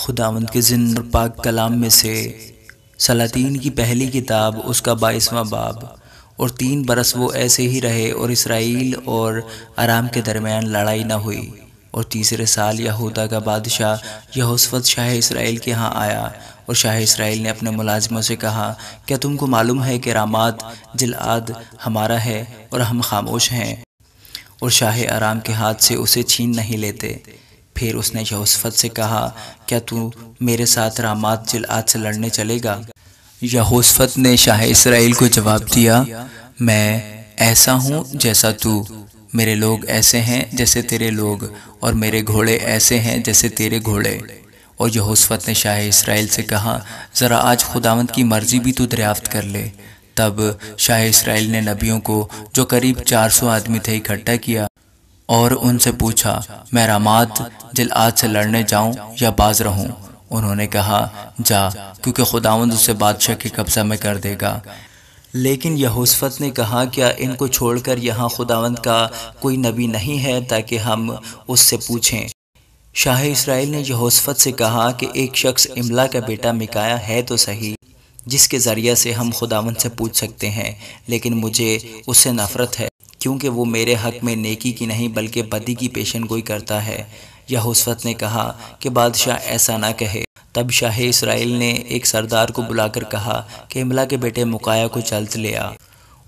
خداوند کے زندہ اور پاک کلام میں سے سلاطین کی پہلی کتاب اس کا 22واں باب۔ اور 3 برس وہ ایسے ہی رہے اور اسرائیل اور ارام کے درمیان لڑائی نہ ہوئی۔ اور تیسرے سال یہودا کا بادشاہ یہوشافط شاہ اسرائیل کے ہاں آیا، اور شاہ اسرائیل نے اپنے ملازموں سے کہا، کیا تم کو معلوم ہے کہ رامات گلعاد ہمارا ہے اور ہم خاموش ہیں اور شاہ ارام کے ہاتھ سے اسے چھین نہیں لیتے؟ پھر اس نے یہوشافط سے کہا، کیا تو میرے ساتھ رامات گلعاد سے لڑنے چلے گا؟ یہوشافط نے شاہ اسرائیل کو جواب دیا، میں ایسا ہوں جیسا تو، میرے لوگ ایسے ہیں جیسے تیرے لوگ، اور میرے گھوڑے ایسے ہیں جیسے تیرے گھوڑے۔ اور یہوشافط نے شاہ اسرائیل سے کہا، ذرا آج خداوند کی مرضی بھی تو دریافت کر لے۔ تب شاہ اسرائیل نے نبیوں کو، جو قریب 400 آدمی تھے، اکٹھا کیا اور ان سے پوچھا، میں رامات گلعاد سے لڑنے جاؤں یا باز رہوں؟ انہوں نے کہا، جا، کیونکہ خداوند اسے بادشاہ کے قبضہ میں کر دے گا۔ لیکن یہوشافط نے کہا، کیا ان کو چھوڑ کر یہاں خداوند کا کوئی نبی نہیں ہے تاکہ ہم اس سے پوچھیں؟ شاہ اسرائیل نے یہوشافط سے کہا کہ ایک شخص املا کا بیٹا میکایا ہے تو صحیح، جس کے ذریعہ سے ہم خداوند سے پوچھ سکتے ہیں، لیکن مجھے اس سے نفرت ہے، کیونکہ وہ میرے حق میں نیکی کی نہیں بلکہ بدی کی پیشن گوئی کرتا ہے۔ یہوشافط نے کہا کہ بادشاہ ایسا نہ کہے۔ تب شاہ اسرائیل نے ایک سردار کو بلا کر کہا کہ املا کے بیٹے میکایا کو جلد لے آ۔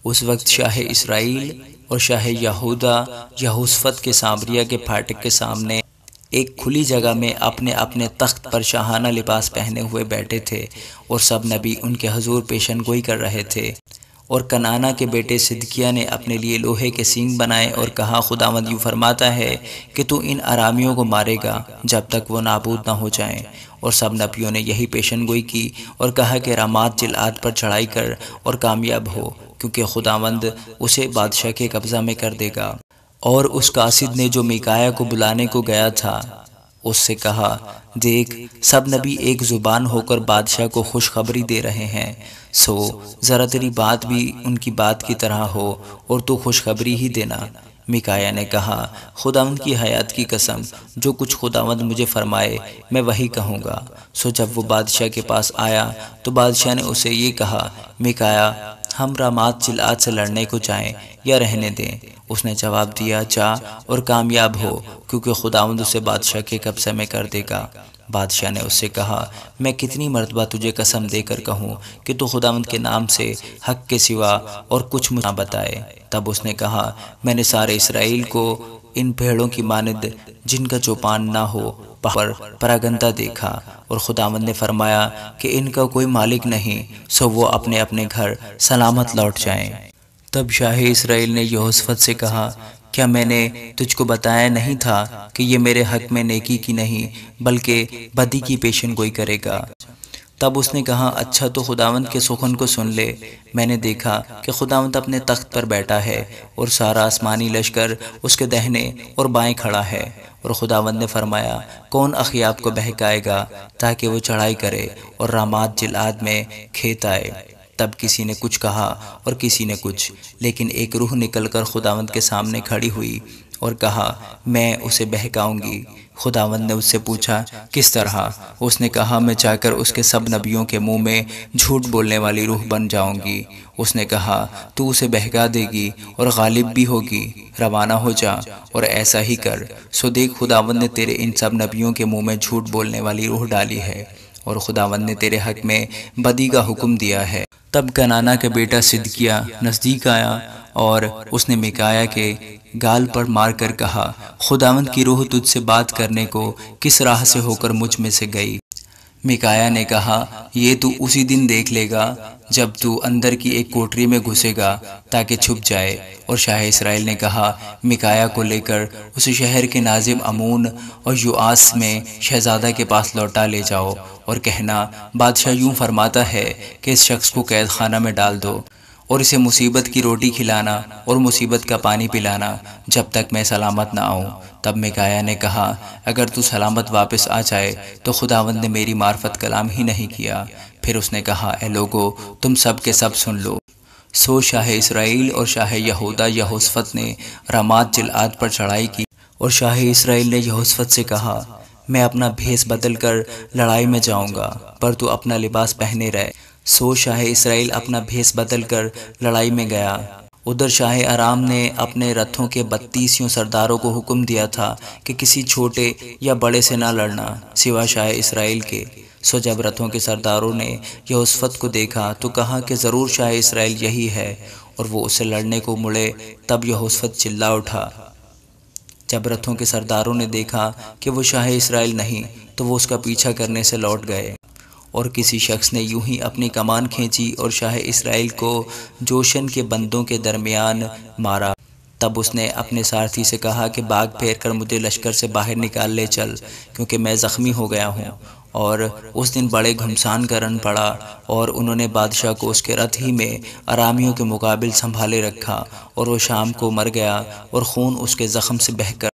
اس وقت شاہ اسرائیل اور شاہ یہودا یہوشافط کے سامریا کے پھاٹک کے سامنے ایک کھلی جگہ میں اپنے اپنے تخت پر شاہانہ لباس پہنے ہوئے بیٹھے تھے، اور سب نبی ان کے حضور پیشن گوئی کر رہے تھے۔ اور کنعانہ کے بیٹے صدقیہ نے اپنے لیے لوہے کے سینگ بنائے اور کہا، خداوند یوں فرماتا ہے کہ تو ان ارامیوں کو مارے گا جب تک وہ نابود نہ ہو جائیں۔ اور سب نبیوں نے یہی پیشن گوئی کی اور کہا کہ رامات گلعاد پر چڑھائی کر اور کامیاب ہو، کیونکہ خداوند اسے بادشاہ کے قبضہ میں کر دے گا۔ اور اس قاصد نے جو میکایا کو بلانے کو گیا تھا اس سے کہا، دیکھ، سب نبی ایک زبان ہو کر بادشاہ کو خوشخبری دے رہے ہیں، سو ذرا تیری بات بھی ان کی بات کی طرح ہو اور تو خوشخبری ہی دینا۔ میکایا نے کہا، خداوند کی حیات کی قسم، جو کچھ خداوند مجھے فرمائے میں وہی کہوں گا۔ سو جب وہ بادشاہ کے پاس آیا تو بادشاہ نے اسے یہ کہا، میکایا، ہم رامات گلعاد سے لڑنے کو جائیں یا رہنے دیں؟ اس نے جواب دیا، جا اور کامیاب ہو، کیونکہ خداوند اسے بادشاہ کے قبضے میں کر دے گا۔ بادشاہ نے اس سے کہا، میں کتنی مرتبہ تجھے قسم دے کر کہوں کہ تو خداوند کے نام سے حق کے سوا اور کچھ مجھے نہ بتائے؟ تب اس نے کہا، میں نے سارے اسرائیل کو ان بھیڑوں کی مانند جن کا چوپان نہ ہو پر پراگندہ دیکھا، اور خداوند نے فرمایا کہ ان کا کوئی مالک نہیں، سو وہ اپنے اپنے گھر سلامت لوٹ جائیں۔ تب شاہ اسرائیل نے یہوشافط سے کہا، کیا میں نے تجھ کو بتایا نہیں تھا کہ یہ میرے حق میں نیکی کی نہیں بلکہ بدی کی پیشن گوئی کرے گا؟ تب اس نے کہا، اچھا تو خداوند کے سخن کو سن لے۔ میں نے دیکھا کہ خداوند اپنے تخت پر بیٹھا ہے اور سارا آسمانی لشکر اس کے دہنے اور بائیں کھڑا ہے، اور خداوند نے فرمایا، کون اخیاب کو بہکائے گا تاکہ وہ چڑھائی کرے اور رامات گلعاد میں کھیت آئے؟ تب کسی نے کچھ کہا اور کسی نے کچھ، لیکن ایک روح نکل کر خداوند کے سامنے کھڑی ہوئی اور کہا، میں اسے بہکاؤں گی۔ خداوند نے اس سے پوچھا، کس طرح؟ اس نے کہا، میں جا کر اس کے سب نبیوں کے منہ میں جھوٹ بولنے والی روح بن جاؤں گی۔ اس نے کہا، تو اسے بہکا دے گی اور غالب بھی ہوگی، روانہ ہو جا اور ایسا ہی کر۔ سو دیکھ، خداوند نے تیرے ان سب نبیوں کے منہ میں جھوٹ بولنے والی روح ڈالی ہے، اور خداوند نے تیرے حق میں بدی کا حکم دیا ہے۔ تب کنعانہ کا بیٹا صدقیہ نزدیک آیا اور اس نے میکایا کے گال پر مار کر کہا، خداوند کی روح تجھ سے بات کرنے کو کس راہ سے ہو کر مجھ میں سے گئی؟ میکایا نے کہا، یہ تو اسی دن دیکھ لے گا جب تو اندر کی ایک کوٹری میں گھسے گا تاکہ چھپ جائے۔ اور شاہ اسرائیل نے کہا، میکایا کو لے کر اسے شہر کے ناظم امون اور یوآس میں شہزادہ کے پاس لوٹا لے جاؤ اور کہنا، بادشاہ یوں فرماتا ہے کہ اس شخص کو قید خانہ میں ڈال دو اور اسے مصیبت کی روٹی کھلانا اور مصیبت کا پانی پلانا جب تک میں سلامت نہ آؤں۔ تب میکایا نے کہا، اگر تو سلامت واپس آ جائے تو خداوند نے میری معرفت کلام ہی نہیں کیا۔ پھر اس نے کہا، اے لوگو، تم سب کے سب سن لو۔ سو شاہ اسرائیل اور شاہ یہودا یہوشافط نے رامات گلعاد پر چڑھائی کی، اور شاہ اسرائیل نے یہوشافط سے کہا، میں اپنا بھیس بدل کر لڑائی میں جاؤں گا، پر تو اپنا لباس پہنے رہے۔ سو شاہ اسرائیل اپنا بھیس بدل کر لڑائی میں گیا۔ ادھر شاہ ارام نے اپنے رتھوں کے 32 سرداروں کو حکم دیا تھا کہ کسی چھوٹے یا بڑے سے نہ لڑنا سوا شاہ اسرائیل کے۔ سو جب رتھوں کے سرداروں نے یہوشافط کو دیکھا تو کہا کہ ضرور شاہ اسرائیل یہی ہے، اور وہ اسے لڑنے کو مڑے۔ تب یہوشافط چلا اٹھا۔ جب رتھوں کے سرداروں نے دیکھا کہ وہ شاہ اسرائیل نہیں تو وہ اس کا پیچھا کرنے سے لوٹ گئے، اور کسی شخص نے یوں ہی اپنی کمان کھینچی اور شاہ اسرائیل کو جوشن کے بندوں کے درمیان مارا۔ تب اس نے اپنے سارتھی سے کہا کہ باغ پھیر کر مجھے لشکر سے باہر نکال لے چل، کیونکہ میں زخمی ہو گیا ہوں۔ اور اس دن بڑے گھمسان کا رن پڑا، اور انہوں نے بادشاہ کو اس کے رتھ ہی میں ارامیوں کے مقابل سنبھالے رکھا، اور وہ شام کو مر گیا، اور خون اس کے زخم سے بہہ کر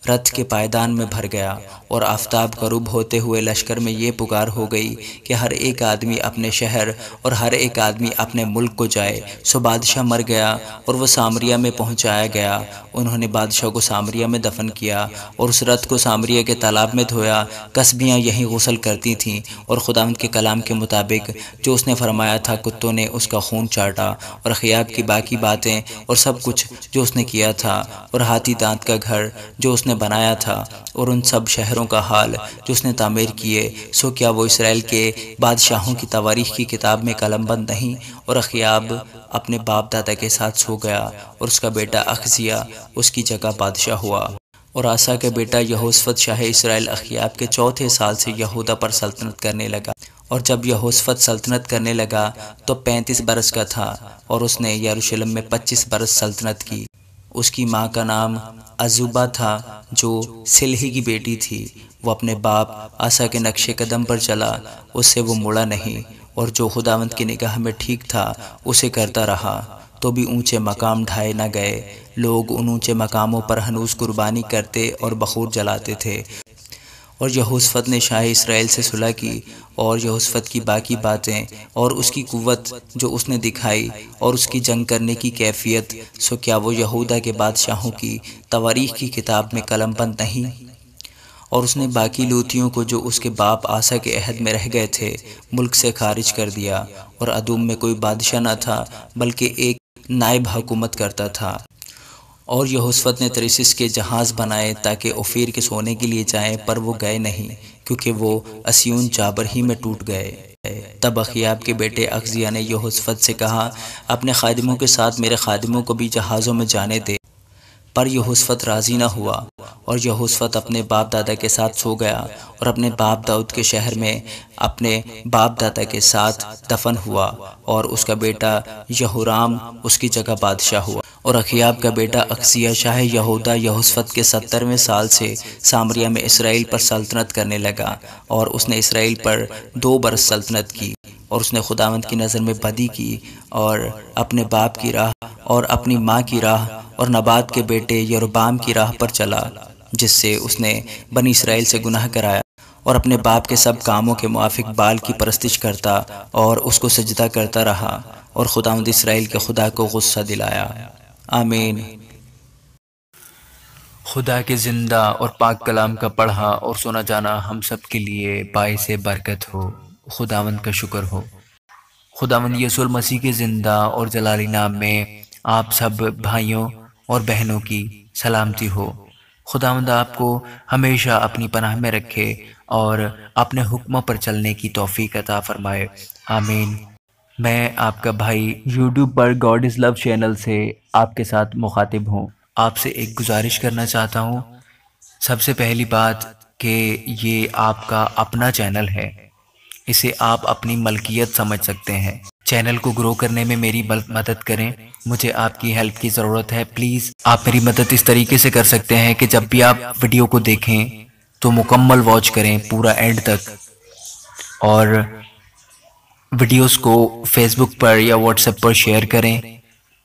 رتھ کے پائیدان میں بھر گیا۔ اور آفتاب غروب ہوتے ہوئے لشکر میں یہ پکار ہو گئی کہ ہر ایک آدمی اپنے شہر اور ہر ایک آدمی اپنے ملک کو جائے۔ سو بادشاہ مر گیا اور وہ سامریہ میں پہنچایا گیا۔ انہوں نے بادشاہ کو سامریہ میں دفن کیا اور اس رتھ کو سامریہ کے تالاب میں دھویا۔ کسبیاں یہیں غسل کرتی تھیں، اور خداوند کے کلام کے مطابق جو اس نے فرمایا تھا کتوں نے اس کا خون چاٹا، اور اخیاب کی باقی باتیں اور سب کچھ جو اس نے کیا تھا، اور ہاتھی دانت کا گھر جو اس نے بنایا تھا، اور ان سب شہروں کا حال جو اس نے تعمیر کیے، سو کیا وہ اسرائیل کے بادشاہوں کی تواریخ کی کتاب میں قلم بند نہیں؟ اور اخیاب اپنے باپ دادا کے ساتھ سو گیا، اور اس کا بیٹا اخزیہ اس کی جگہ بادشاہ ہوا۔ اور آسا کا بیٹا یہوشافط شاہ اسرائیل اخیاب کے 4 سال سے یہودا پر سلطنت کرنے لگا۔ اور جب یہوشافط سلطنت کرنے لگا تو 35 برس کا تھا، اور اس نے یروشلم میں 25 برس سلطنت کی۔ اس کی ماں کا نام عزوبہ تھا جو سلہی کی بیٹی تھی۔ وہ اپنے باپ آسا کے نقش قدم پر چلا، اس سے وہ مڑا نہیں، اور جو خداوند کی نگاہ میں ٹھیک تھا اسے کرتا رہا، تو بھی اونچے مقام ڈھائے نہ گئے۔ لوگ ان اونچے مقاموں پر ہنوز قربانی کرتے اور بخور جلاتے تھے۔ اور یہوشافط نے شاہ اسرائیل سے صلح کی، اور یہوشافط کی باقی باتیں اور اس کی قوت جو اس نے دکھائی اور اس کی جنگ کرنے کی کیفیت، سو کیا وہ یہودا کے بادشاہوں کی تواریخ کی کتاب میں قلم بند نہیں؟ اور اس نے باقی لوتیوں کو جو اس کے باپ آسا کے عہد میں رہ گئے تھے ملک سے خارج کر دیا، اور ادوم میں کوئی بادشاہ نہ تھا بلکہ ایک نائب حکومت کرتا تھا۔ اور یہوشافط نے ترسیس کے جہاز بنائے تاکہ اوفیر کے سونے کے لیے جائیں، پر وہ گئے نہیں، کیونکہ وہ اسیون جابر ہی میں ٹوٹ گئے۔ تب اخیاب کے بیٹے اخزیہ نے یہوشافط سے کہا، اپنے خادموں کے ساتھ میرے خادموں کو بھی جہازوں میں جانے دے۔ پر یہوشافط راضی نہ ہوا، اور یہوشافط اپنے باپ دادا کے ساتھ سو گیا، اور اپنے باپ داؤد کے شہر میں اپنے باپ دادا کے ساتھ دفن ہوا، اور اس کا بیٹا یہورام اس کی جگہ بادشاہ ہوا۔ اور اخیاب کا بیٹا اخزیہ شاہ یہودا یہوشافط کے 70ویں سال سے سامریہ میں اسرائیل پر سلطنت کرنے لگا، اور اس نے اسرائیل پر 2 برس سلطنت کی۔ اور اس نے خداوند کی نظر میں بدی کی، اور اپنے باپ کی راہ اور اپنی ماں کی راہ اور نبات کے بیٹے یروبام کی راہ پر چلا، جس سے اس نے بنی اسرائیل سے گناہ کرایا، اور اپنے باپ کے سب کاموں کے موافق بال کی پرستش کرتا اور اس کو سجدہ کرتا رہا، اور خداوند اسرائیل کے خدا کو غصہ دلایا۔ آمین۔ خدا کے زندہ اور پاک کلام کا پڑھا اور سنا جانا ہم سب کے لیے باعث برکت ہو۔ خداوند کا شکر ہو۔ خداوند یسوع المسیح کے زندہ اور جلالی نام میں آپ سب بھائیوں اور بہنوں کی سلامتی ہو۔ خداوند آپ کو ہمیشہ اپنی پناہ میں رکھے اور اپنے حکموں پر چلنے کی توفیق عطا فرمائے۔ آمین۔ میں آپ کا بھائی یوٹیوب پر گاڈ از لو چینل سے آپ کے ساتھ مخاطب ہوں۔ آپ سے ایک گزارش کرنا چاہتا ہوں۔ سب سے پہلی بات کہ یہ آپ کا اپنا چینل ہے، اسے آپ اپنی ملکیت سمجھ سکتے ہیں۔ چینل کو گرو کرنے میں میری مدد کریں، مجھے آپ کی ہیلپ کی ضرورت ہے۔ پلیز آپ میری مدد اس طریقے سے کر سکتے ہیں کہ جب بھی آپ ویڈیو کو دیکھیں تو مکمل واچ کریں پورا اینڈ تک، اور ویڈیوز کو فیس بک پر یا واٹس ایپ پر شیئر کریں،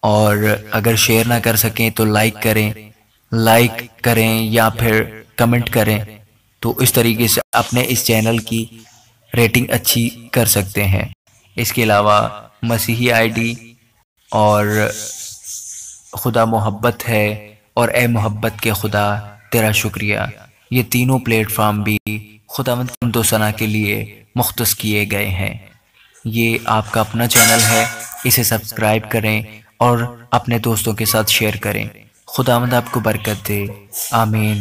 اور اگر شیئر نہ کر سکیں تو لائک کریں یا پھر کمنٹ کریں، تو اس طریقے سے اپنے اس چینل کی ریٹنگ اچھی کر سکتے ہیں۔ اس کے علاوہ مسیحی آئی ڈی اور خدا محبت ہے اور اے محبت کے خدا تیرا شکریہ، یہ تینوں پلیٹ فارم بھی خداوند کی حمد و ثنا کے لیے مختص کیے گئے ہیں۔ یہ آپ کا اپنا چینل ہے، اسے سبسکرائب کریں اور اپنے دوستوں کے ساتھ شیئر کریں۔ خداوند آپ کو برکت دے، آمین۔